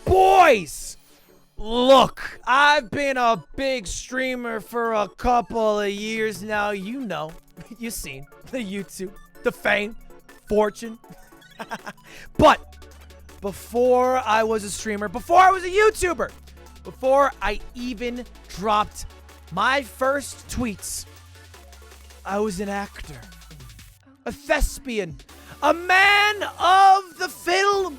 Boys, look, I've been a big streamer for a couple of years now. You know, you've seen the YouTube, the fame, fortune. But before I was a streamer, before I was a YouTuber, before I even dropped my first tweets, I was an actor, a thespian, a man of the film.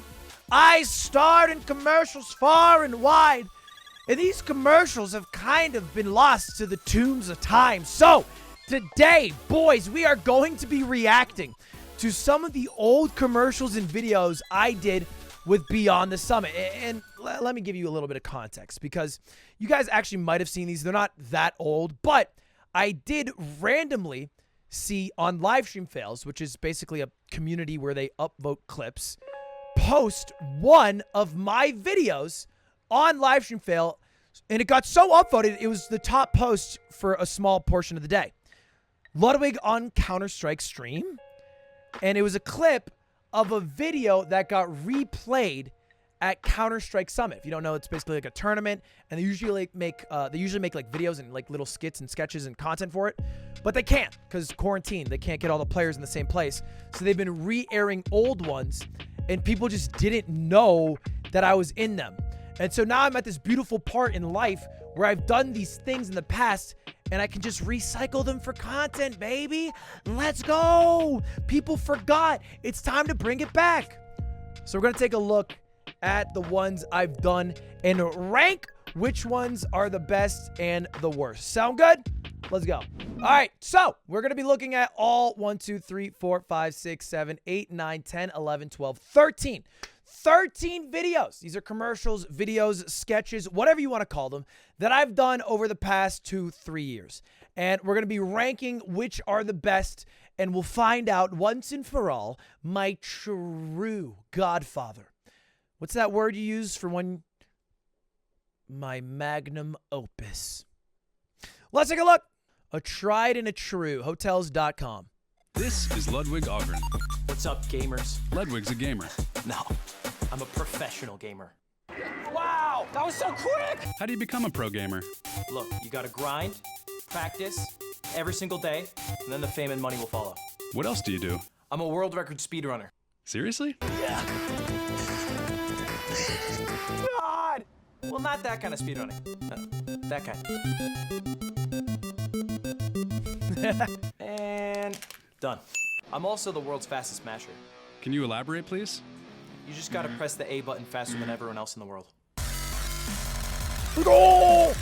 I starred in commercials far and wide, and these commercials have kind of been lost to the tunes of time. So today, boys, we are going to be reacting to some of the old commercials and videos I did with Beyond the Summit. And let me give you a little bit of context, because you guys actually might have seen these. They're not that old, but I did randomly see on Livestream Fails, which is basically a community where they upvote clips, post one of my videos on Livestream Fail, and it got so upvoted, it was the top post for a small portion of the day. Ludwig on Counter-Strike stream, and it was a clip of a video that got replayed at Counter-Strike Summit. If you don't know, it's basically like a tournament, and they usually make like videos and like little skits and sketches and content for it, but they can't because quarantine. They can't get all the players in the same place, so they've been re-airing old ones, and people just didn't know that I was in them. And so now I'm at this beautiful part in life where I've done these things in the past, and I can just recycle them for content, baby. Let's go. People forgot. It's time to bring it back. So we're going to take a look at the ones I've done and rank which ones are the best and the worst. Sound good? Let's go. All right, so we're going to be looking at all 1, 2, 3, 4, 5, 6, 7, 8, 9, 10, 11, 12, 13. 13 videos. These are commercials, videos, sketches, whatever you want to call them, that I've done over the past 2-3 years. And we're going to be ranking which are the best, and we'll find out once and for all my true godfather. What's that word you use for when? My magnum opus. Let's take a look. A tried and a true. Hotels.com. This is Ludwig Ogren. What's up, gamers? Ludwig's a gamer. No, I'm a professional gamer. Wow, that was so quick! How do you become a pro gamer? Look, you gotta grind, practice, every single day, and then the fame and money will follow. What else do you do? I'm a world record speedrunner. Seriously? Yeah. God! Well, not that kind of speedrunning. No, that kind. And done. I'm also the world's fastest smasher. Can you elaborate, please? You just gotta press the A button faster than everyone else in the world. Go!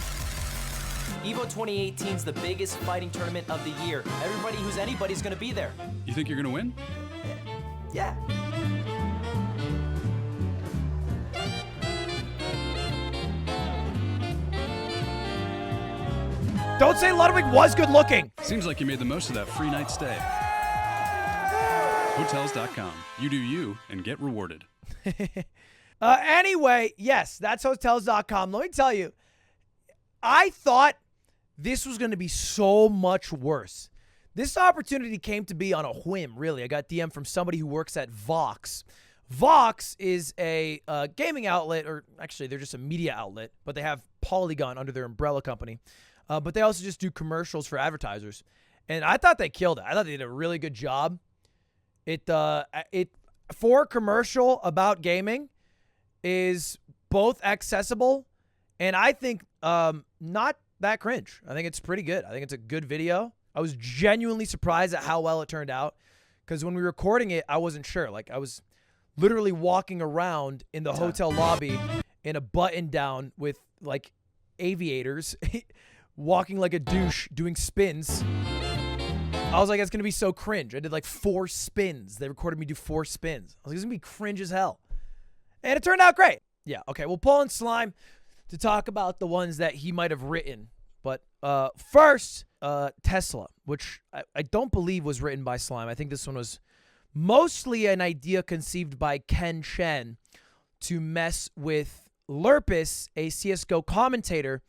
EVO 2018 is the biggest fighting tournament of the year. Everybody who's anybody's gonna be there. You think you're gonna win? Yeah. Don't say Ludwig was good looking. Seems like you made the most of that free night stay. Hotels.com. You do you and get rewarded. Anyway, yes, that's Hotels.com. Let me tell you, I thought this was going to be so much worse. This opportunity came to be on a whim, really. I got DM from somebody who works at Vox. Vox is a gaming outlet, or actually they're just a media outlet, but they have Polygon under their umbrella company. But they also just do commercials for advertisers. And I thought they killed it. I thought they did a really good job. It for a commercial about gaming is both accessible and I think not that cringe. I think it's pretty good. I think it's a good video. I was genuinely surprised at how well it turned out, because when we were recording it, I wasn't sure. Like, I was literally walking around in the hotel lobby in a button down with like aviators, walking like a douche, doing spins. I was like, it's going to be so cringe. I did like 4 spins. They recorded me do 4 spins. I was like, it's going to be cringe as hell. And it turned out great. Yeah, okay. We'll pull in Slime to talk about the ones that he might have written. But first, Tesla, which I don't believe was written by Slime. I think this one was mostly an idea conceived by Ken Chen to mess with Lurpus, a CSGO commentator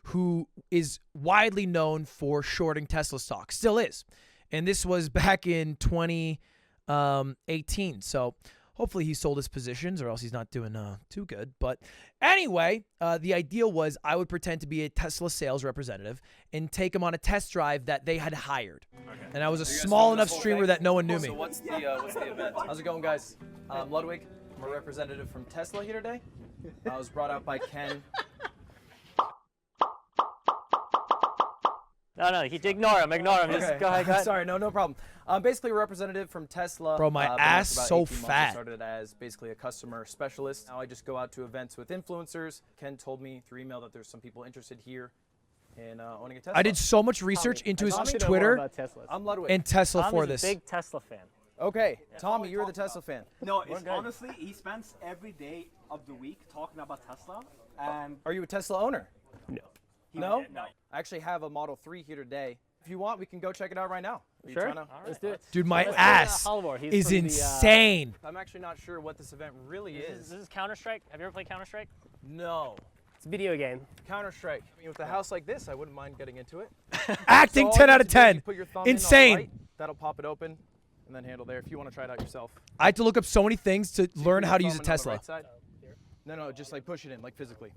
who is widely known for shorting Tesla stock. Still is. And this was back in 2018. So Hopefully he sold his positions or else he's not doing too good. But anyway, the idea was I would pretend to be a Tesla sales representative and take him on a test drive that they had hired. Okay. And I was a small enough streamer that no one knew me. So what's the event? How's it going, guys? I'm Ludwig. I'm a representative from Tesla here today. I was brought out by Ken. No, ignore him. Okay. Just go ahead. Sorry, no problem. I'm basically a representative from Tesla. Bro, my ass so fat. I started as basically a customer specialist. Now I just go out to events with influencers. Ken told me through email that there's some people interested here in owning a Tesla. I did so much research into his Tommy Twitter I'm Ludwig. and Tesla for Tommy's this. a big Tesla fan. Okay, Tommy, you're the Tesla fan. No, it's honestly, he spends every day of the week talking about Tesla. And Are you a Tesla owner? No. No? No. I actually have a Model 3 here today. If you want, we can go check it out right now. Are you Sure. trying to- Let's do it. Dude, my Let's do ass Halvor. He's is from the, insane. I'm actually not sure what this event really is. This is Counter-Strike. Have you ever played Counter-Strike? No. It's a video game. Counter-Strike. I mean, with a house like this, I wouldn't mind getting into it. Acting So all 10 you out need of to do is 10. you put your thumb in on the Insane. right, that'll pop it open, and then handle there if you want to try it out yourself. I had to look up so many things to learn how to use a Thumb in on the Tesla. right side. No, just like push it in, like physically.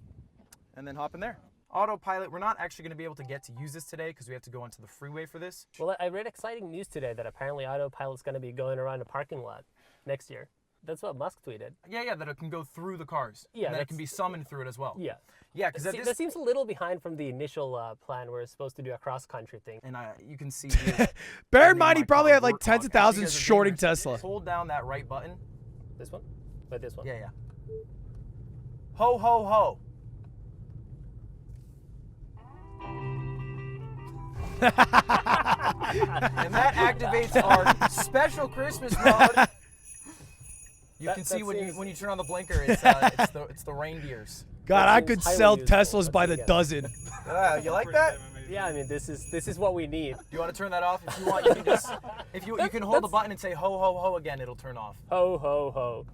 And then hop in there. Autopilot, we're not actually going to be able to get to use this today because we have to go onto the freeway for this. Well, I read exciting news today that apparently autopilot's going to be going around a parking lot next year. That's what Musk tweeted. Yeah, that it can go through the cars. Yeah, and that it that's- can be summoned through it as well. Yeah. Yeah, because That seems a little behind from the initial plan where it's supposed to do a cross-country thing. and you can see here. Bear in mind, he my probably car had like work tens on. of thousands As you guys are shorting gamers, Tesla. Hold down that right button. This one? But this one? Yeah. Ho, ho, ho. And that activates our special Christmas mode. You can see when you turn on the blinker, it's the reindeers. God, That I seems could highly sell useful. Teslas Let's by see the again. dozen. You like that? Yeah, I mean, this is what we need. Do you want to turn that off? If you want, you can just you can hold the button and say ho ho ho again. It'll turn off. Ho, ho, ho.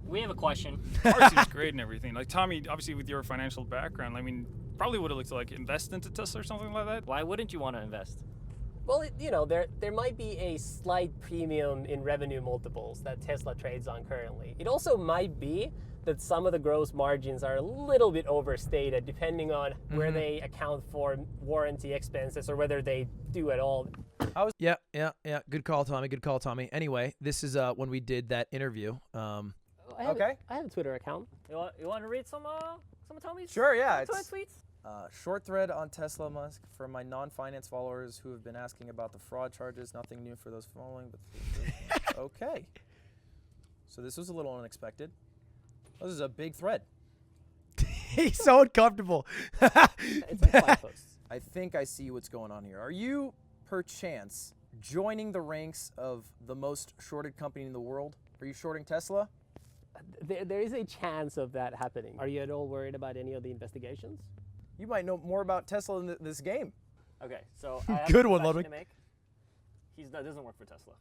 We have a question. Car seems great and everything. Like Tommy, obviously with your financial background, I mean, probably would have looked to like invest into Tesla or something like that. Why wouldn't you want to invest? Well, there might be a slight premium in revenue multiples that Tesla trades on currently. It also might be that some of the gross margins are a little bit overstated depending on where they account for warranty expenses or whether they do at all. Yeah. Good call, Tommy. Good call, Tommy. Anyway, this is when we did that interview. I Okay. have a Twitter account. You want to read some of Tommy's Sure, yeah. Twitter It's tweets? short thread on Tesla Musk for my non-finance followers who have been asking about the fraud charges. Nothing new for those following, but okay. So this was a little unexpected. This is a big thread. He's so uncomfortable. It's like 5 posts. I think I see what's going on here. Are you, perchance, joining the ranks of the most shorted company in the world? Are you shorting Tesla? There is a chance of that happening. Are you at all worried about any of the investigations? You might know more about Tesla than this game. Okay, so I have Good a one, confession Ludwig. to make. That doesn't work for Tesla.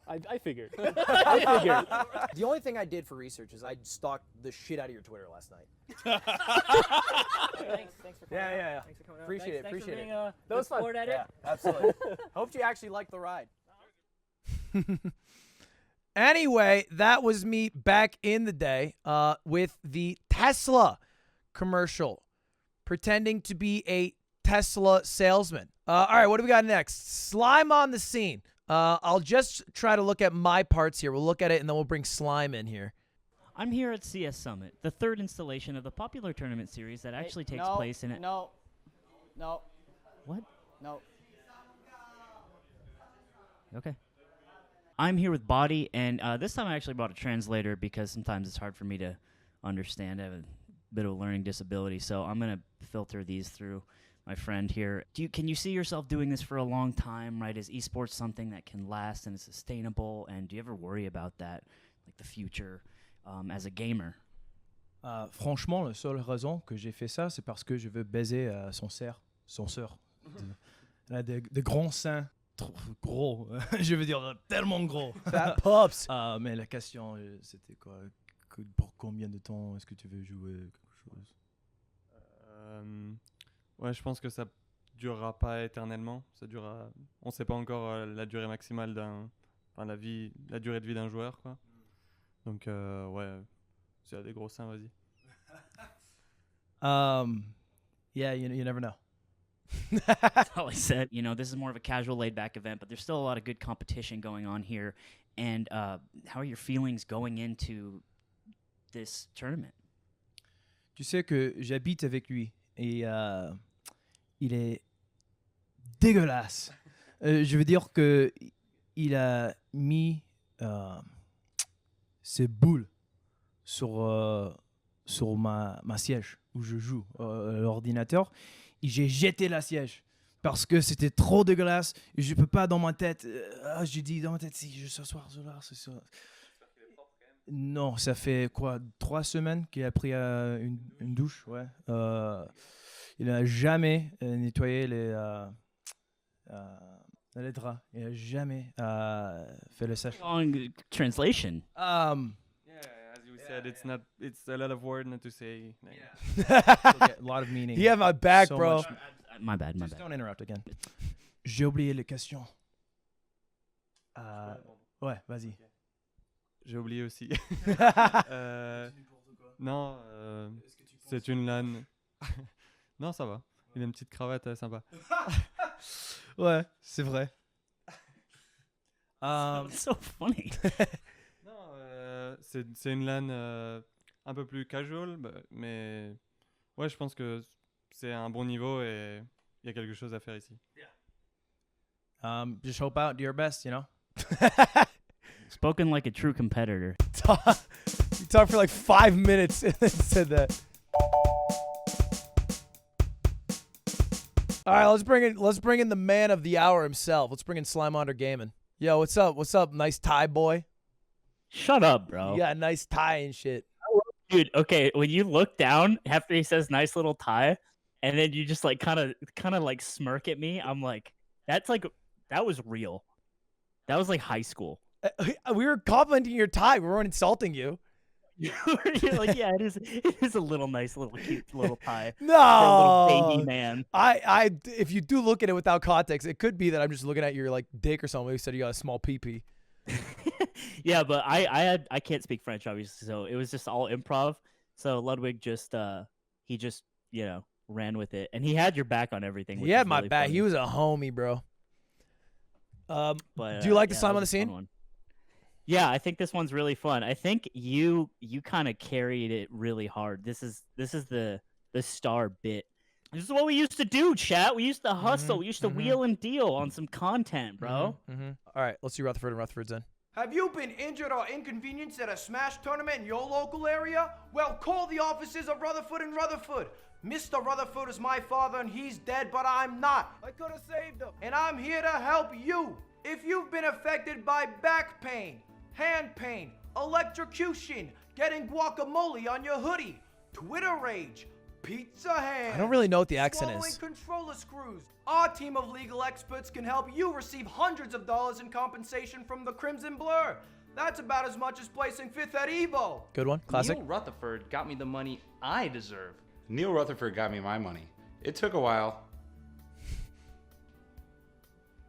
I figured. I figured. The only thing I did for research is I stalked the shit out of your Twitter last night. Thanks for coming Yeah. out. Thanks for coming out. Appreciate it, Thanks appreciate for being it. a That was fun. sport at it. Yeah, absolutely. Hope you actually liked the ride. Anyway, that was me back in the day with the Tesla commercial, pretending to be a Tesla salesman. All right, what do we got next? Slime on the scene. I'll just try to look at my parts here. We'll look at it, and then we'll bring Slime in here. I'm here at CS Summit, the third installation of the popular tournament series that actually takes place in it. No. What? No. Okay. I'm here with Body, and this time I actually brought a translator because sometimes it's hard for me to understand. I have a bit of a learning disability, so I'm going to filter these through my friend here. Can you see yourself doing this for a long time, right? Is esports something that can last and is sustainable, and do you ever worry about that, like the future as a gamer? Franchement, la seule raison que j'ai fait ça, c'est parce que je veux baiser son sœur. Elle a de grands seins, trop gros. Je veux dire tellement gros. Fat pups. Mais la question, c'était quoi? Pour combien de temps est-ce que tu veux jouer quelque chose? Ouais, je pense que ça durera pas éternellement. Ça durera. On sait pas encore la durée maximale la durée de vie d'un joueur, quoi. Donc, ouais, c'est des gros seins, vas-y. Yeah, you never know. That's all I said. You know, this is more of a casual, laid-back event, but there's still a lot of good competition going on here. And how are your feelings going into this tournament? Tu sais que j'habite avec lui et il est dégueulasse. Je veux dire que il a mis ses boules sur ma siège où je joue l'ordinateur. Et j'ai jeté la siège parce que c'était trop dégueulasse. Et je peux pas dans ma tête. J'ai dit dans ma tête, si je s'asseoir ce soir. Non, ça fait quoi 3 semaines qu'il a pris une douche, ouais. Il n'a jamais nettoyé les draps. Il n'a jamais fait le sèche. Long translation. Yeah, as you said, it's a lot of word not to say. A lot of meaning. You have my back, So bro. much- My bad. Just don't interrupt again. J'ai oublié les questions. Ouais, vas-y. J'ai oublié aussi. Non, c'est une LAN. Non, ça va. Il a une petite cravate sympa. Ouais, c'est vrai. It's so funny. Non, c'est une LAN un peu plus casual, mais ouais, je pense que c'est un bon niveau et il y a quelque chose à faire ici. Just hope out, do your best, you know? Spoken like a true competitor. You talked for like 5 minutes and then said that. All right, let's bring in the man of the hour himself. Let's bring in Slimeonder Gaming. Yo, what's up? What's up, nice tie boy? Shut up, bro. You got a nice tie and shit. Dude, okay, when you look down after he says nice little tie, and then you just like kind of like smirk at me, I'm like, that was real. That was like high school. We were complimenting your tie. We weren't insulting you. You're like, yeah, it is a little nice, little cute little tie. No, For a little baby man. If you do look at it without context, it could be that I'm just looking at your like dick or something. You said you got a small pee-pee. Yeah, but I can't speak French obviously, so it was just all improv. So Ludwig just you know ran with it, and he had your back on everything. He which had is my really back. funny. He was a homie, bro. But, do you like the yeah, slime that on the was a fun scene? one. Yeah, I think this one's really fun. I think you kind of carried it really hard. This is the star bit. This is what we used to do, chat. We used to hustle. We used to wheel and deal on some content, bro. All right, let's see Rutherford and Rutherford's in. Have you been injured or inconvenienced at a Smash tournament in your local area? Well, call the offices of Rutherford and Rutherford. Mr. Rutherford is my father and he's dead, but I'm not. I could have saved him. And I'm here to help you. If you've been affected by back pain, hand pain, electrocution, getting guacamole on your hoodie, Twitter rage, pizza hand, I don't really know what the accent swallowing is. controller screws, our team of legal experts can help you receive hundreds of dollars in compensation from the Crimson Blur. That's about as much as placing fifth at Evo. Good one, classic. Neil Rutherford got me the money I deserve. Neil Rutherford got me my money. It took a while.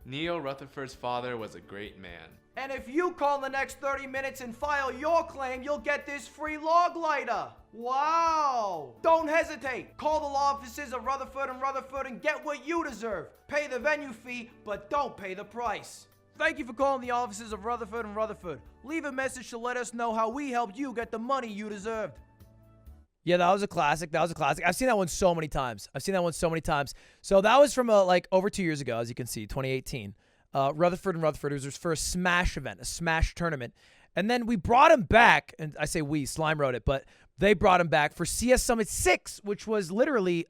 Neil Rutherford's father was a great man. And if you call in the next 30 minutes and file your claim, you'll get this free log lighter. Wow! Don't hesitate. Call the law offices of Rutherford and Rutherford and get what you deserve. Pay the venue fee, but don't pay the price. Thank you for calling the offices of Rutherford and Rutherford. Leave a message to let us know how we helped you get the money you deserved. Yeah, that was a classic. That was a classic. I've seen that one so many times. So that was from like over 2 years ago, as you can see, 2018. Rutherford and Rutherford. It was his first Smash event, a Smash tournament. And then we brought him back, and I say we, Slime wrote it, but they brought him back for CS Summit 6, which was literally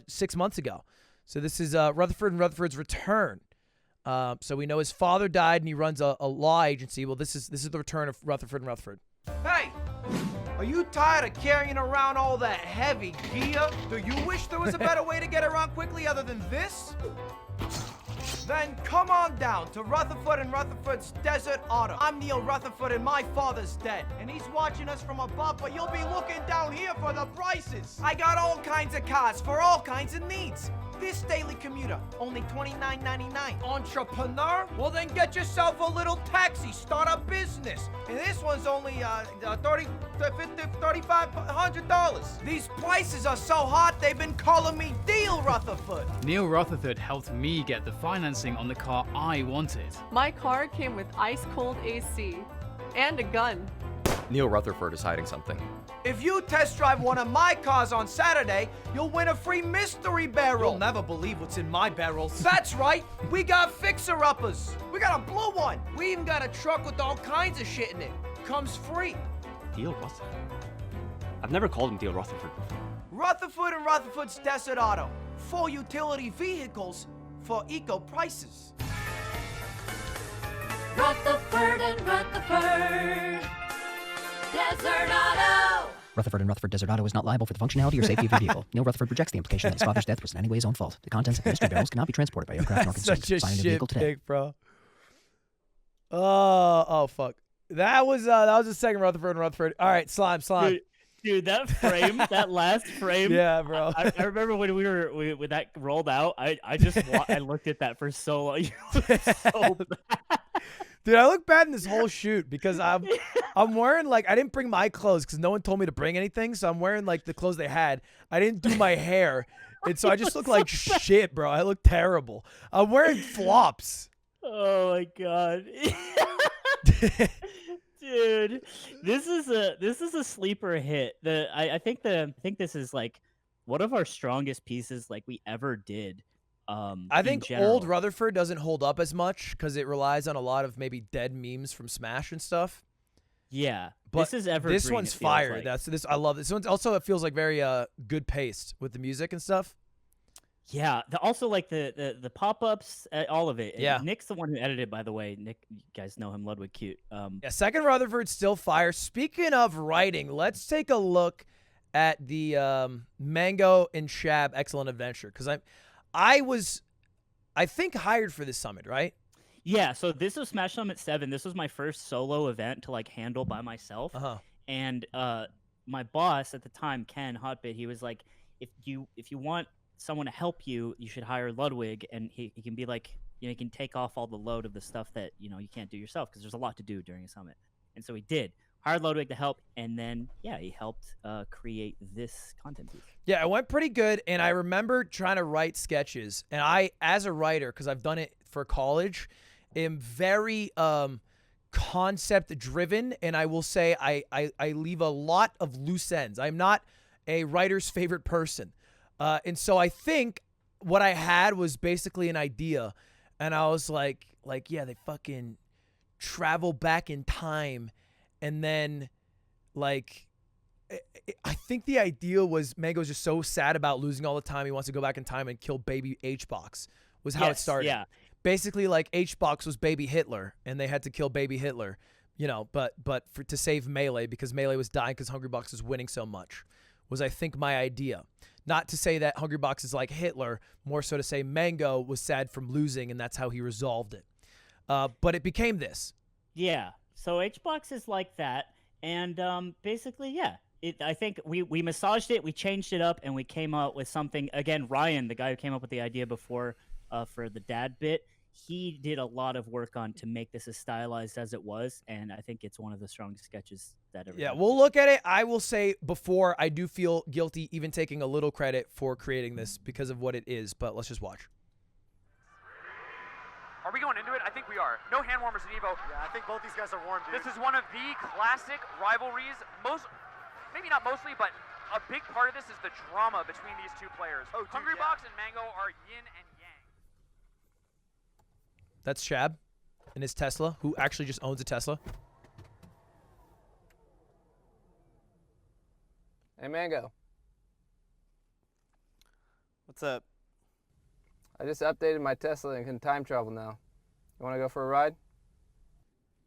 6 months ago. So this is Rutherford and Rutherford's return. So we know his father died, and he runs a law agency. Well, this is the return of Rutherford and Rutherford. Hey! Are you tired of carrying around all that heavy gear? Do you wish there was a better way to get around quickly other than this? Then come on down to Rutherford and Rutherford's Desert Auto. I'm Neil Rutherford and my father's dead. And he's watching us from above, but you'll be looking down here for the prices. I got all kinds of cars for all kinds of needs. This daily commuter, only $29.99. Entrepreneur? Well, then get yourself a little taxi. Start a business. And this one's only $3,500. These prices are so hot, they've been calling me Deal Rutherford. Neil Rutherford helped me get the financing on the car I wanted. My car came with ice-cold AC and a gun. Neil Rutherford is hiding something. If you test drive one of my cars on Saturday, you'll win a free mystery barrel. You'll never believe what's in my barrels. That's right. We got fixer-uppers. We got a blue one. We even got a truck with all kinds of shit in it. Comes free. Neil Rutherford? I've never called him Neil Rutherford before. Rutherford and Rutherford's Desert Auto. 4 utility vehicles for eco prices. Rutherford and Rutherford. Desert Auto. Rutherford and Rutherford Desert Auto is not liable for the functionality or safety of your vehicle. Neil Rutherford rejects the implication that his father's death was in any way his own fault. The contents of the mystery barrels cannot be transported by aircraft nor consumed. Such a Sign the shit vehicle today. pick, bro. Oh, fuck. That was the second Rutherford and Rutherford. All right, slime. Dude, that frame, that last frame. Yeah, bro. I remember when when that rolled out, I looked at that for so long. So bad. Dude, I look bad in this whole shoot because I'm wearing I didn't bring my clothes because no one told me to bring anything, so I'm wearing the clothes they had. I didn't do my hair, and so I just look like shit, bro. I look terrible. I'm wearing flops. Oh my god. Dude, this is a sleeper hit. I think this is one of our strongest pieces we ever did. I think old Rutherford doesn't hold up as much because it relies on a lot of maybe dead memes from Smash and stuff. Yeah, but this is evergreen. This one's it feels fire. like. This. I love this one. Also, it feels very good paced with the music and stuff. Yeah, also the pop-ups, all of it. Yeah. Nick's the one who edited, by the way. Nick, you guys know him, Ludwig Cute. Yeah, second Rutherford still fire. Speaking of writing, let's take a look at the Mango and Shab Excellent Adventure because I think hired for this summit, right? Yeah, so this was Smash Summit 7. This was my first solo event to handle by myself. And my boss at the time, Ken Hotbit, he was like, if you want someone to help you, you should hire Ludwig, and he can be he can take off all the load of the stuff that you can't do yourself because there's a lot to do during a summit. And so he did. Hired Ludwig to help, and then he helped create this content piece. Yeah, it went pretty good, and I remember trying to write sketches, and I, as a writer, because I've done it for college, am very concept driven, and I will say I leave a lot of loose ends. I'm not a writer's favorite person, and so I think what I had was basically an idea, and I was like yeah, they fucking travel back in time. And then, I think the idea was Mango's just so sad about losing all the time. He wants to go back in time and kill baby H-Box was how it started. Yeah. Basically, H-Box was baby Hitler, and they had to kill baby Hitler, but to save Melee because Melee was dying because Hungrybox was winning so much was, I think, my idea. Not to say that Hungrybox is like Hitler, more so to say Mango was sad from losing, and that's how he resolved it. But it became this. Yeah. So H-Box is like that, and basically, I think we massaged it, we changed it up, and we came out with something. Again, Ryan, the guy who came up with the idea before for the dad bit, he did a lot of work on to make this as stylized as it was, and I think it's one of the strongest sketches that ever. Yeah, we'll look at it. I will say before, I do feel guilty even taking a little credit for creating this because of what it is, but let's just watch. Are we going into it? I think we are. No hand warmers at Evo. Yeah, I think both these guys are warm, dude. This is one of the classic rivalries. Maybe not mostly, but a big part of this is the drama between these two players. Oh, dude, Hungrybox and Mango are yin and yang. That's Shab in his Tesla, who actually just owns a Tesla. Hey, Mango. What's up? I just updated my Tesla and can time travel now. You want to go for a ride?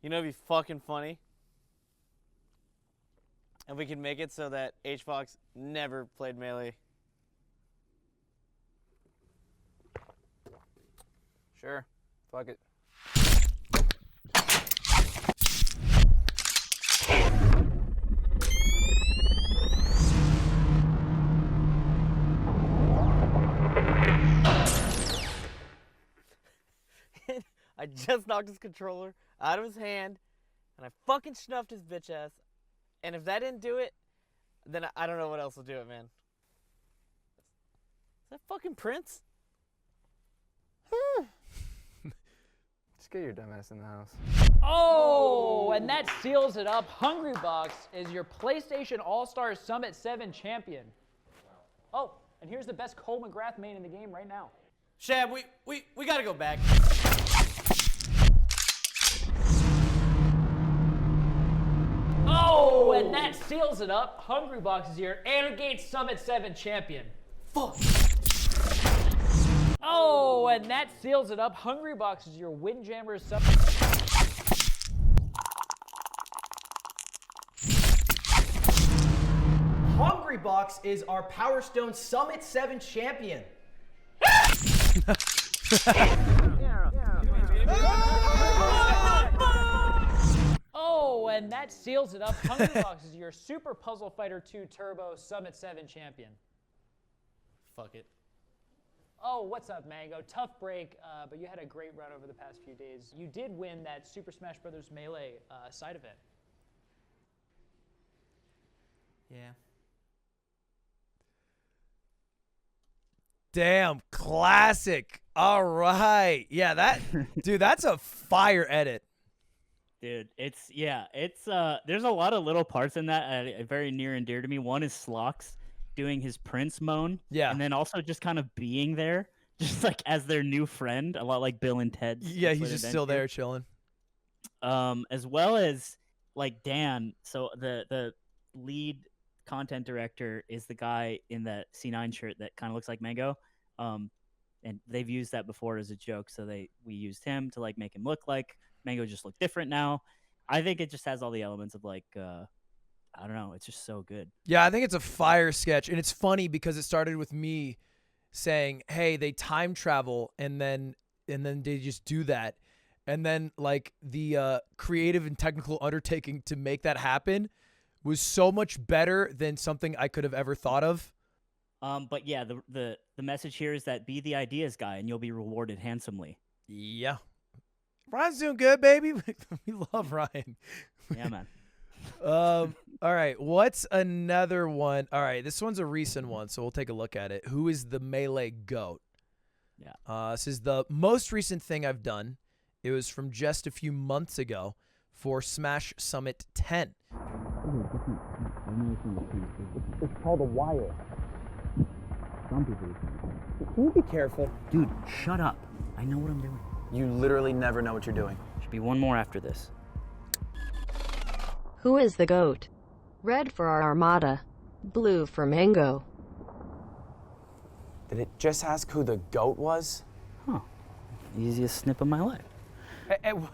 You know, it'd be fucking funny if we could make it so that H-Box never played Melee. Sure. Fuck it. I just knocked his controller out of his hand, and I fucking snuffed his bitch ass. And if that didn't do it, then I don't know what else will do it, man. Is that fucking Prince? Just get your dumb ass in the house. Oh, and that seals it up. Hungrybox is your PlayStation All-Stars Summit 7 champion. Oh, and here's the best Cole McGrath main in the game right now. Shab, we gotta go back. Oh, and that seals it up. Hungrybox is your Airgate Summit 7 champion. Fuck. Oh, and that seals it up. Hungrybox is your Windjammers Summit. Hungrybox is our Power Stone Summit 7 champion. Oh, and that seals it up. Hungrybox is your Super Puzzle Fighter 2 Turbo Summit 7 champion. Fuck it. Oh, what's up, Mango? Tough break, but you had a great run over the past few days. You did win that Super Smash Bros. Melee side event. Yeah. Damn, classic. All right. Yeah, that dude, that's a fire edit. Dude, it's there's a lot of little parts in that very near and dear to me. One is Slox doing his Prince moan. Yeah. And then also just kind of being there, just like as their new friend, a lot like Bill and Ted's. Yeah, he's Split just still Adventure. there chilling. As well as like Dan. So the lead content director is the guy in the C9 shirt that kind of looks like Mango. And they've used that before as a joke, so we used him to like make him look like Mango, just look different now. I think it just has all the elements of like I don't know, it's just so good. Yeah, I think it's a fire sketch, and it's funny because it started with me saying, "Hey, they time travel," and then they just do that, and then like the creative and technical undertaking to make that happen was so much better than something I could have ever thought of. But yeah, the message here is that be the ideas guy, and you'll be rewarded handsomely. Yeah, Ryan's doing good, baby. We love Ryan. Yeah, man. All right, what's another one? All right, this one's a recent one, so we'll take a look at it. Who is the Melee GOAT? Yeah. This is the most recent thing I've done. It was from just a few months ago for Smash Summit 10. It's called a wire. Some people. Can you be careful? Dude, shut up. I know what I'm doing. You literally never know what you're doing. Should be one more after this. Who is the GOAT? Red for our Armada. Blue for Mango. Did it just ask who the GOAT was? Huh. Easiest snip of my life.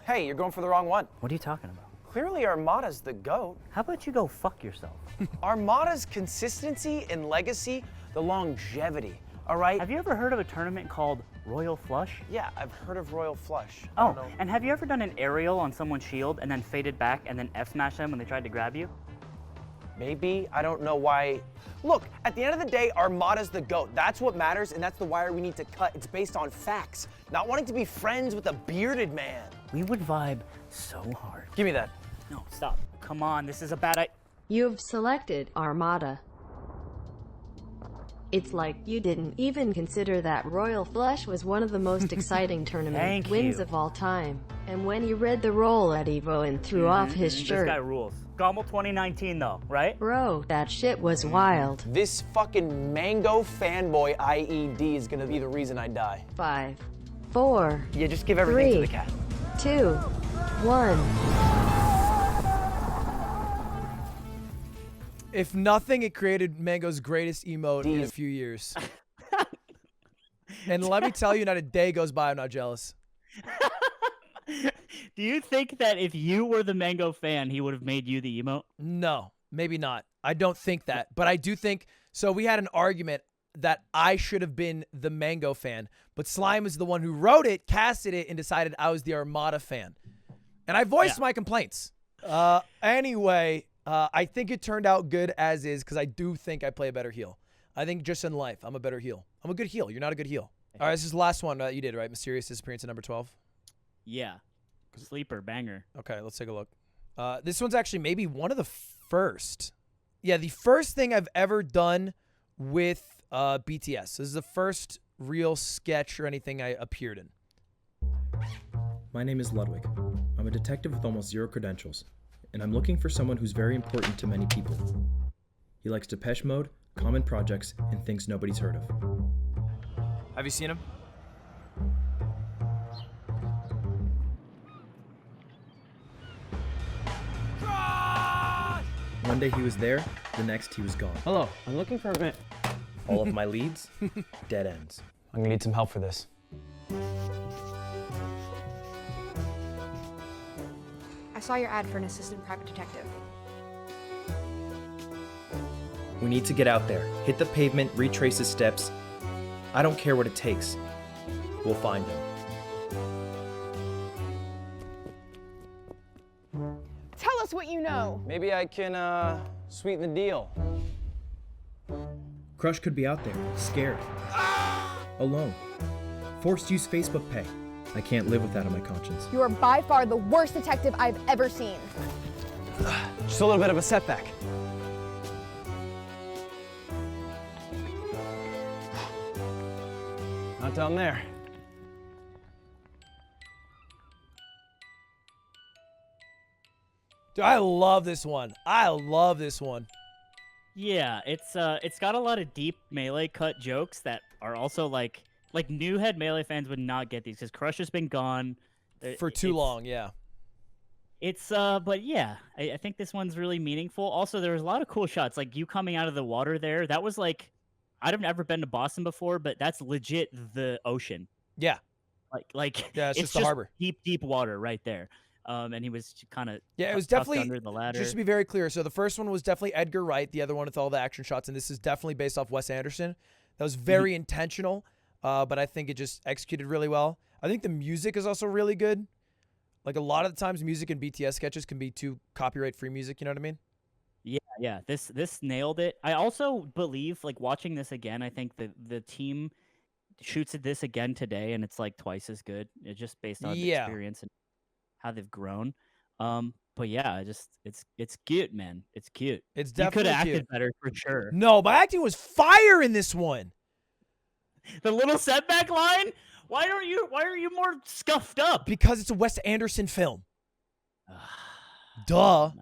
Hey, you're going for the wrong one. What are you talking about? Clearly Armada's the GOAT. How about you go fuck yourself? Armada's consistency and legacy, the longevity, all right? Have you ever heard of a tournament called Royal Flush? Yeah, I've heard of Royal Flush. Oh, and have you ever done an aerial on someone's shield and then faded back and then F-smash them when they tried to grab you? Maybe. I don't know why. Look, at the end of the day, Armada's the GOAT. That's what matters, and that's the wire we need to cut. It's based on facts, not wanting to be friends with a bearded man. We would vibe so hard. Give me that. No, stop. Come on, this is a bad idea. You've selected Armada. It's like you didn't even consider that Royal Flush was one of the most exciting tournament Thank wins you. of all time. And when he read the roll at Evo and threw off his shirt. This guy rules. Gommel 2019 though, right? Bro, that shit was wild. This fucking Mango fanboy IED is gonna be the reason I die. 5, 4. Yeah, just give everything 3, to the cat. 2, 1. If nothing, it created Mango's greatest emote in a few years. And let me tell you, not a day goes by I'm not jealous. Do you think that if you were the Mango fan, he would have made you the emote? No, maybe not. I don't think that. But I do think, so we had an argument that I should have been the Mango fan, but Slime is the one who wrote it, casted it, and decided I was the Armada fan. And I voiced my complaints. Anyway, I think it turned out good as is because I do think I play a better heel. I think just in life, I'm a better heel. I'm a good heel. You're not a good heel. All right, this is the last one that you did, right? Mysterious Disappearance at number 12. Yeah. Sleeper, banger. Okay, let's take a look. This one's actually maybe one of the first. Yeah, the first thing I've ever done with BTS. This is the first real sketch or anything I appeared in. My name is Ludwig. I'm a detective with almost 0 credentials, and I'm looking for someone who's very important to many people. He likes Depeche Mode, common projects, and things nobody's heard of. Have you seen him? One day he was there, the next he was gone. Hello, I'm looking for a bit. All of my leads, dead ends. I'm gonna need some help for this. I saw your ad for an assistant private detective. We need to get out there, hit the pavement, retrace his steps. I don't care what it takes. We'll find him. Tell us what you know. Maybe I can, sweeten the deal. Crush could be out there, scared. Alone. Forced to use Facebook Pay. I can't live with that on my conscience. You are by far the worst detective I've ever seen. Just a little bit of a setback. Not down there. Dude, I love this one. I love this one. Yeah, it's got a lot of deep Melee cut jokes that are also like new head Melee fans would not get these because Crush has been gone For too long, yeah. It's but yeah, I think this one's really meaningful. Also, there was a lot of cool shots, like you coming out of the water there. That was like, I've never been to Boston before, but that's legit the ocean. Yeah. Like yeah, it's just the harbor. Deep water right there. And he was kind of it was definitely under the ladder. Just to be very clear, so the first one was definitely Edgar Wright, the other one with all the action shots, and this is definitely based off Wes Anderson. That was very intentional, but I think it just executed really well. I think the music is also really good. Like a lot of the times, music in BTS sketches can be too copyright-free music. You know what I mean? Yeah. This nailed it. I also believe, like watching this again, I think the team shoots this again today, and it's like twice as good. It's just based on the experience and how they've grown. But yeah, it's cute, man. It's cute. It's you could definitely have acted cute. better for sure. No, my acting was fire in this one. The little setback line. Why are you more scuffed up? Because it's a Wes Anderson film. Duh.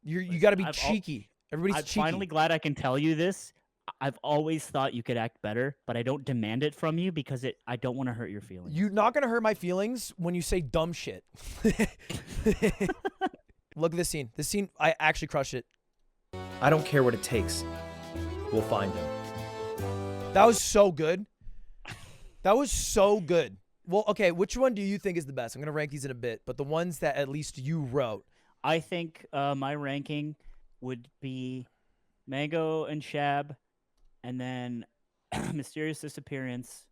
You got to be cheeky. Everybody's I'm cheeky. finally glad I can tell you this. I've always thought you could act better, but I don't demand it from you because I don't want to hurt your feelings. You're not going to hurt my feelings when you say dumb shit. Look at this scene. This scene, I actually crushed it. I don't care what it takes. We'll find him. That was so good. That was so good. Well, okay, which one do you think is the best? I'm going to rank these in a bit, but the ones that at least you wrote. I think my ranking would be Mango and Shab, and then Mysterious Disappearance,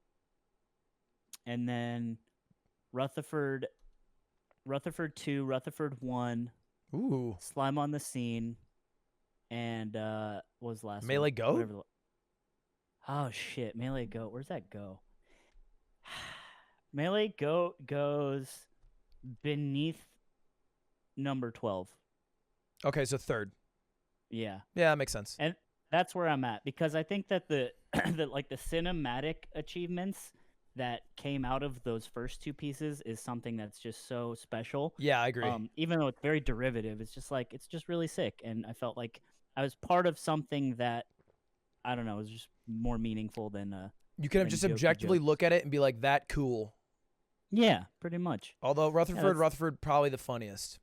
and then Rutherford 2, Rutherford 1, Ooh. Slime on the Scene, and what was the last Melee one? Goat? Whatever oh, shit. Melee Goat. Where's that go? Melee Goat goes beneath number 12. Okay, so third. Yeah. Yeah, that makes sense. And that's where I'm at because I think that the the cinematic achievements that came out of those first two pieces is something that's just so special. Yeah, I agree. Even though it's very derivative, it's just really sick, and I felt like I was part of something that I don't know, was just more meaningful than you can just objectively look at it and be like, that cool. Yeah, pretty much. Although Rutherford probably the funniest.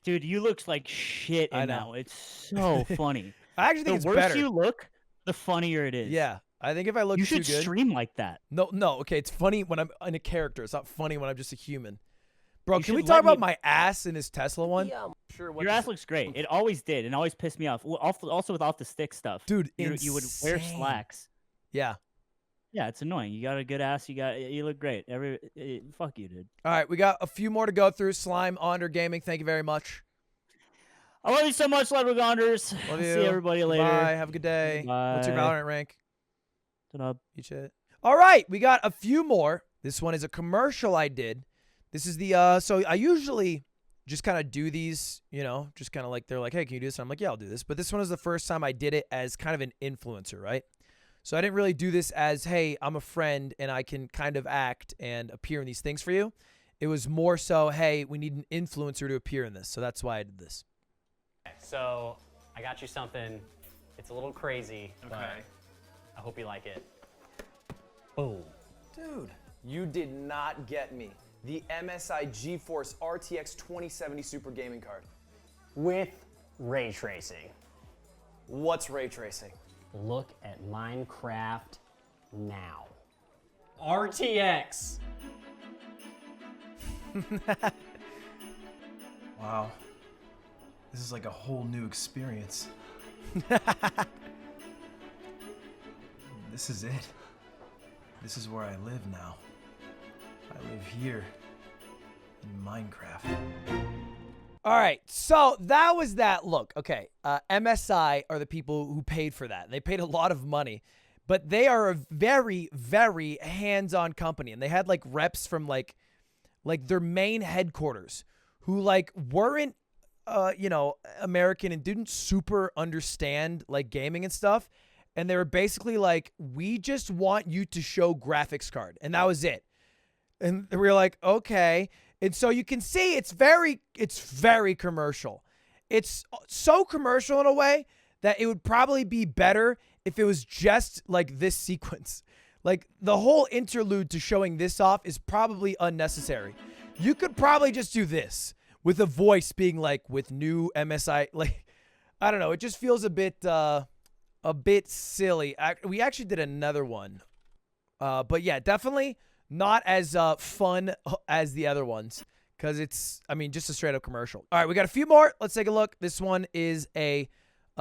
Dude, you look like shit in that one. It's so funny. I actually think it's better. better. The worse you look, the funnier it is. Yeah, I think if I look you too should good, stream like that. No, okay, it's funny when I'm in a character. It's not funny when I'm just a human. Bro, You can we should talk let about me- my ass in this Tesla one? Yeah, I'm sure. Your ass looks great. It always did, and always pissed me off. Also with off the stick stuff, Dude, you would wear insane. slacks. Yeah. Yeah, it's annoying. You got a good ass. You look great. Fuck you, dude. All right, we got a few more to go through. Slime, Onder Gaming, thank you very much. I love you so much, Ludwig Anders. Love you. See everybody later. Bye. Have a good day. Bye. What's your Valorant rank? Shut up. Eat shit. All right, we got a few more. This one is a commercial I did. This is the, so I usually just kind of do these, you know, just kind of like, they're like, hey, can you do this? And I'm like, yeah, I'll do this. But this one is the first time I did it as kind of an influencer, right? So I didn't really do this as, hey, I'm a friend and I can kind of act and appear in these things for you. It was more so, hey, we need an influencer to appear in this. So that's why I did this. So I got you something. It's a little crazy, but I hope you like it. Boom. Dude, you did not get me the MSI GeForce RTX 2070 Super Gaming Card. With ray tracing. What's ray tracing? Look at Minecraft now. RTX. Wow. This is like a whole new experience. This is it. This is where I live now. I live here in Minecraft. All right, so that was that. Look, okay, MSI are the people who paid for that. They paid a lot of money, but they are a very, very hands-on company, and they had like reps from like their main headquarters who like weren't, you know, American and didn't super understand like gaming and stuff, and they were basically like, we just want you to show graphics card, and that was it. And we were like, okay. And so you can see it's very commercial. It's so commercial in a way that it would probably be better if it was just like this sequence. Like the whole interlude to showing this off is probably unnecessary. You could probably just do this with a voice being like with new MSI. Like, I don't know. It just feels a bit silly. We actually did another one. But yeah, definitely not as fun as the other ones, because it's, I mean, just a straight up commercial. All right, we got a few more. Let's take a look. This one is a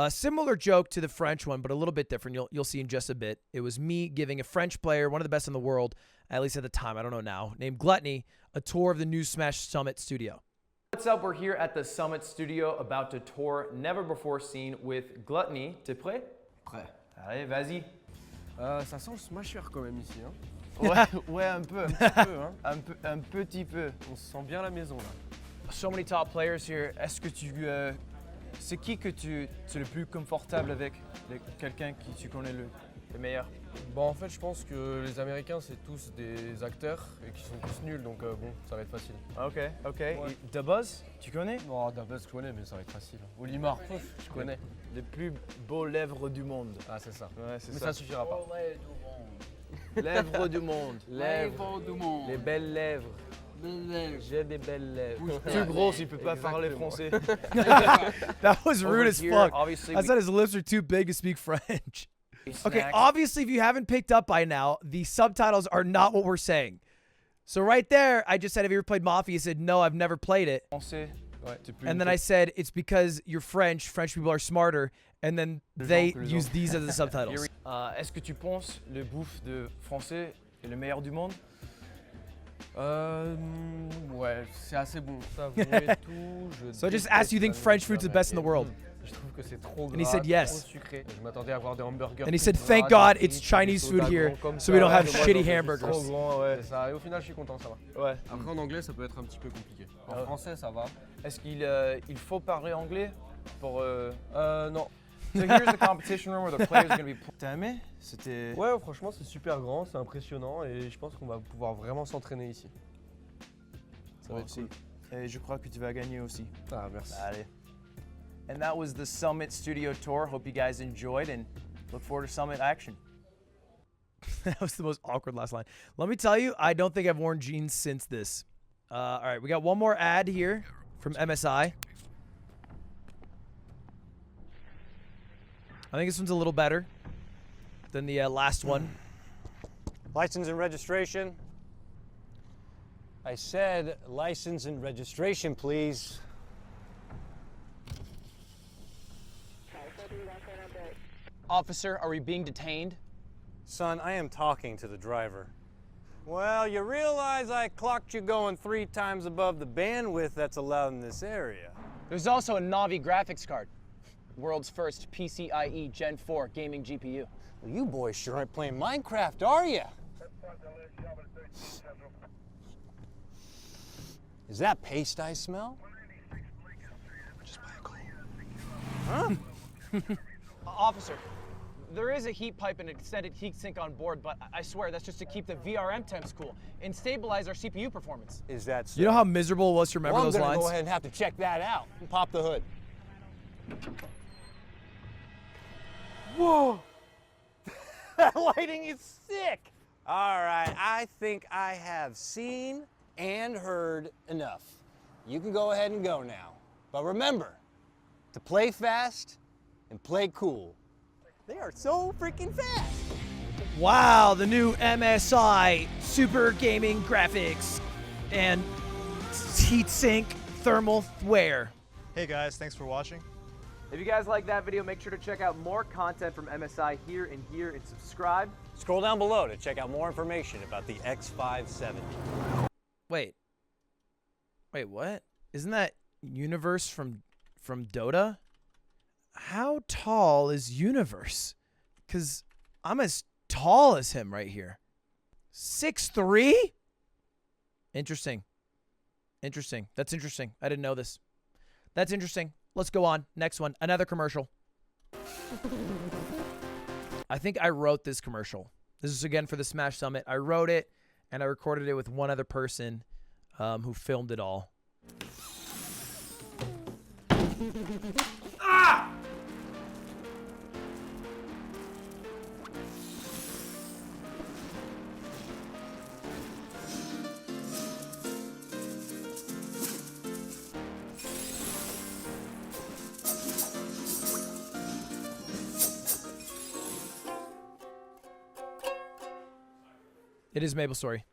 similar joke to the French one, but a little bit different. You'll see in just a bit. It was me giving a French player, one of the best in the world, at least at the time, I don't know now, named Gluttony, a tour of the new Smash Summit studio. What's up? We're here at the Summit studio about to tour never before seen with Gluttony. T'es prêt? Prêt. Allez, vas-y. Ça sent le smasher quand même ici, hein. Ouais, un peu, hein. un petit peu. On se sent bien à la maison là. So many top players here. Est-ce que tu... c'est qui que tu es le plus confortable avec? Quelqu'un qui tu connais le meilleur? Bon, en fait, je pense que les Américains, c'est tous des acteurs et qui sont tous nuls, donc bon, ça va être facile. Ok. Ouais. Dabuzz, tu connais? Non, Dabuzz, je connais, mais ça va être facile. Olimar, je connais. Les plus beaux lèvres du monde. Ah, c'est ça. Ouais, c'est mais ça. Ça suffira pas. Lèvres du monde. Lèvres du monde. Les belles lèvres. J'ai des belles lèvres. Plus gros, il peut pas parler français. That was rude as fuck. I said his lips are too big to speak French. Okay, obviously, if you haven't picked up by now, the subtitles are not what we're saying. So right there, I just said, have you ever played Mafia? He said, no, I've never played it. And then I said, it's because you're French. French people are smarter. And then they use these as the subtitles. Est-ce que tu penses le bouffe de français est le meilleur du monde? Ouais, c'est assez bon. Tout, so I just asked you, think French food's the best in the world? Je trouve que c'est trop gras, and he said yes. trop sucré. Je m'attendais à avoir des hamburgers. And he said, thank God it's Chinese food here, so we don't have shitty hamburgers. Trop grand, ouais. Ça, et au final, je suis content, ça va. Ouais. Après, en anglais, ça peut être un petit peu compliqué. En français, ça va. Est-ce qu'il il faut parler anglais pour... Non. So here's the competition room where the players are going to be... T'as aimé? C'était... Ouais, franchement, c'est super grand, c'est impressionnant et je pense qu'on va pouvoir vraiment s'entraîner ici. Ça va être cool. Et je crois que tu vas gagner aussi. Ah, merci. Allez. And that was the Summit Studio Tour. Hope you guys enjoyed and look forward to Summit action. That was the most awkward last line. Let me tell you, I don't think I've worn jeans since this. All right, we got one more ad here from MSI. I think this one's a little better than the last one. License and registration. I said license and registration, please. Officer, are we being detained? Son, I am talking to the driver. Well, you realize I clocked you going 3 times above the bandwidth that's allowed in this area. There's also a Navi graphics card. World's first PCIe Gen 4 gaming GPU. Well, you boys sure aren't playing Minecraft, are you? Is that paste I smell? Just buy a coal. Huh? Officer, there is a heat pipe and extended heat sink on board, but I swear that's just to keep the VRM temps cool and stabilize our CPU performance. Is that so? You know how miserable it was to remember Well, those I'm gonna lines? go ahead and have to check that out and pop the hood. Whoa! That lighting is sick! All right, I think I have seen and heard enough. You can go ahead and go now. But remember, to play fast and play cool. They are so freaking fast! Wow, the new MSI Super Gaming Graphics and heatsink thermal wear. Hey guys, thanks for watching. If you guys like that video, make sure to check out more content from MSI here and subscribe. Scroll down below to check out more information about the X570. Wait, what? Isn't that Universe from Dota? How tall is Universe? Because I'm as tall as him right here. 6'3"? Interesting. That's interesting. I didn't know this. That's interesting. Let's go on. Next one. Another commercial. I think I wrote this commercial. This is again for the Smash Summit. I wrote it and I recorded it with one other person who filmed it all. Ah! It is Maple Story.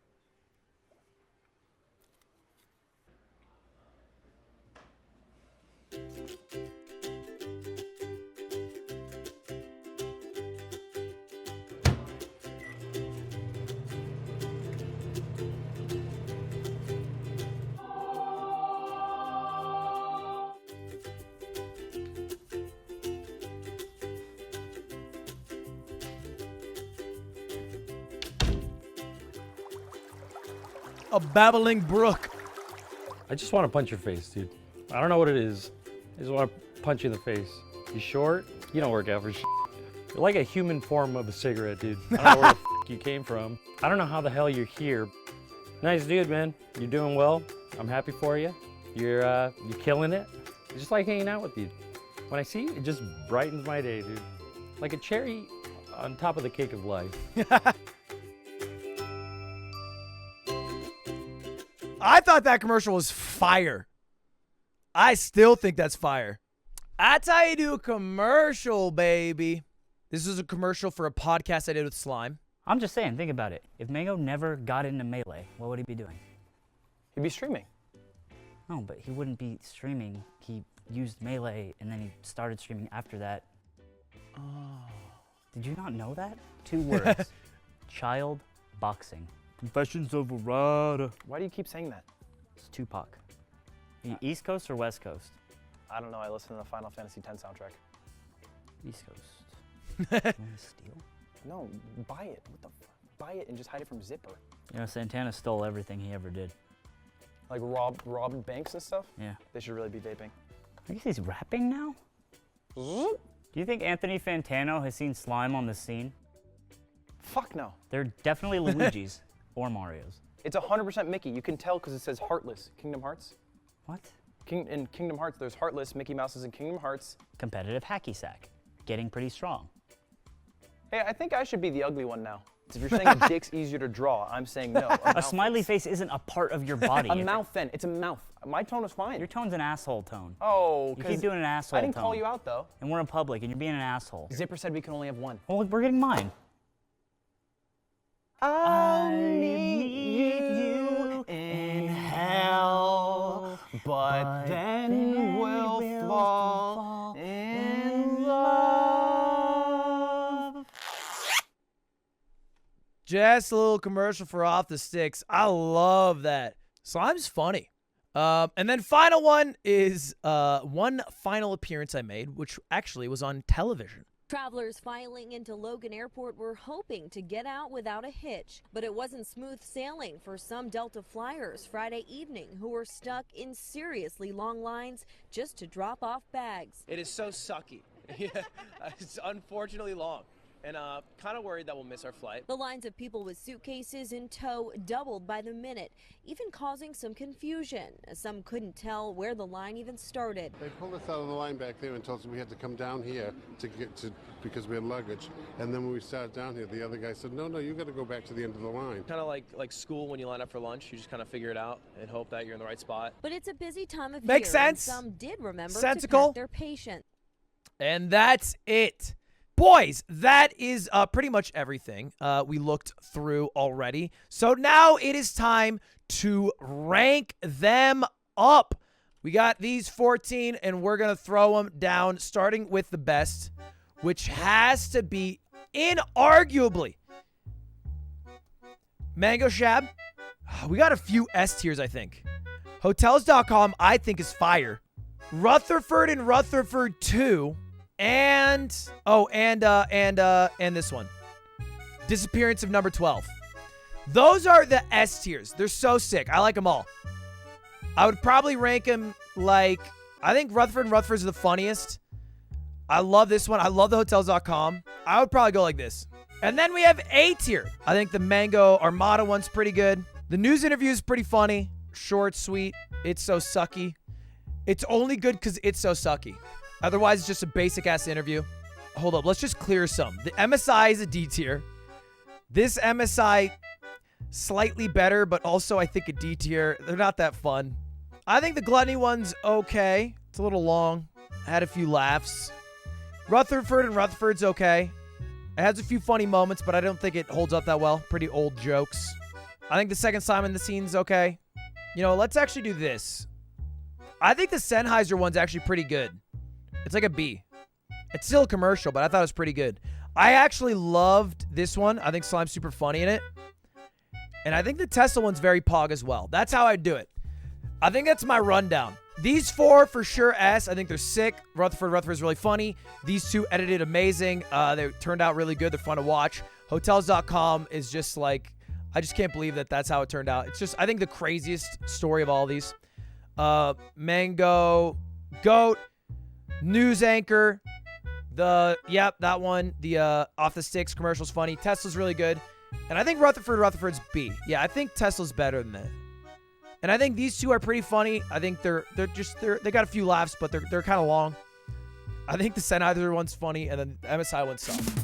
A babbling brook. I just want to punch your face, dude. I don't know what it is. I just want to punch you in the face. You short? You don't work out for shit. You're like a human form of a cigarette, dude. I don't know where the f you came from. I don't know how the hell you're here. Nice dude, man. You're doing well. I'm happy for you. You're killing it. I just like hanging out with you. When I see you, it just brightens my day, dude. Like a cherry on top of the cake of life. I thought that commercial was fire. I still think that's fire. That's how you do a commercial, baby. This is a commercial for a podcast I did with Slime. I'm just saying, think about it. If Mango never got into Melee, what would he be doing? He'd be streaming. No, but he wouldn't be streaming. He used Melee, and then he started streaming after that. Oh. Did you not know that? 2 words. Child boxing. Confessions of a Rider. Why do you keep saying that? It's Tupac. Are you East Coast or West Coast? I don't know. I listen to the Final Fantasy X soundtrack. East Coast. You want to steal? No, buy it. What the fuck? Buy it and just hide it from Zipper. You know, Santana stole everything he ever did. Like robbed banks and stuff? Yeah. They should really be vaping. I guess he's rapping now? Do you think Anthony Fantano has seen Slime on the scene? Fuck no. They're definitely Luigi's or Mario's. It's 100% Mickey. You can tell because it says Heartless. Kingdom Hearts. What? In Kingdom Hearts, there's Heartless. Mickey Mouse is in Kingdom Hearts. Competitive hacky sack. Getting pretty strong. Hey, I think I should be the ugly one now. If you're saying a dick's easier to draw, I'm saying no. A smiley face isn't a part of your body. A mouth then. It's a mouth. My tone was fine. Your tone's an asshole tone. Oh, you keep doing an asshole I didn't tone. call you out though. And we're in public and you're being an asshole. Zipper said we can only have one. Well, we're getting mine. I'll meet you in hell, but then we'll fall in love. Just a little commercial for Off the Sticks. I love that. Slime's funny. And then final one is one final appearance I made, which actually was on television. Travelers filing into Logan Airport were hoping to get out without a hitch, but it wasn't smooth sailing for some Delta flyers Friday evening who were stuck in seriously long lines just to drop off bags. It is so sucky. It's unfortunately long. And kind of worried that we'll miss our flight. The lines of people with suitcases in tow doubled by the minute, even causing some confusion, as some couldn't tell where the line even started. They pulled us out of the line back there and told us we had to come down here because we had luggage. And then when we started down here, the other guy said, no, you got to go back to the end of the line. Kind of like school when you line up for lunch. You just kind of figure it out and hope that you're in the right spot. But it's a busy time of Makes year, and sense. some did remember Sensical. to pack their patience. And that's it. Boys, that is pretty much everything we looked through already. So now it is time to rank them up. We got these 14, and we're going to throw them down, starting with the best, which has to be inarguably Mango Shab. We got a few S tiers, I think. Hotels.com, I think, is fire. Rutherford and Rutherford 2. And this one. Disappearance of number 12. Those are the S tiers. They're so sick. I like them all. I would probably rank them like, I think Rutherford and Rutherford is the funniest. I love this one. I love the Hotels.com. I would probably go like this. And then we have A tier. I think the Mango Armada one's pretty good. The news interview is pretty funny. Short, sweet. It's so sucky. It's only good because it's so sucky. Otherwise, it's just a basic-ass interview. Hold up. Let's just clear some. The MSI is a D tier. This MSI, slightly better, but also, I think, a D tier. They're not that fun. I think the Gluttony one's okay. It's a little long. I had a few laughs. Rutherford and Rutherford's okay. It has a few funny moments, but I don't think it holds up that well. Pretty old jokes. I think the second Simon the Scene's okay. You know, let's actually do this. I think the Sennheiser one's actually pretty good. It's like a B. It's still a commercial, but I thought it was pretty good. I actually loved this one. I think Slime's super funny in it. And I think the Tesla one's very pog as well. That's how I'd do it. I think that's my rundown. These four, for sure, S. I think they're sick. Rutherford's really funny. These two edited amazing. They turned out really good. They're fun to watch. Hotels.com is just like, I just can't believe that that's how it turned out. It's just, I think, the craziest story of all these. Mango, Goat, News Anchor, that one, the Off the Sticks commercial's funny. Tesla's really good. And I think Rutherford's B. Yeah, I think Tesla's better than that. And I think these two are pretty funny. I think they got a few laughs, but they're kind of long. I think the Sennheiser one's funny, and then the MSI one's soft.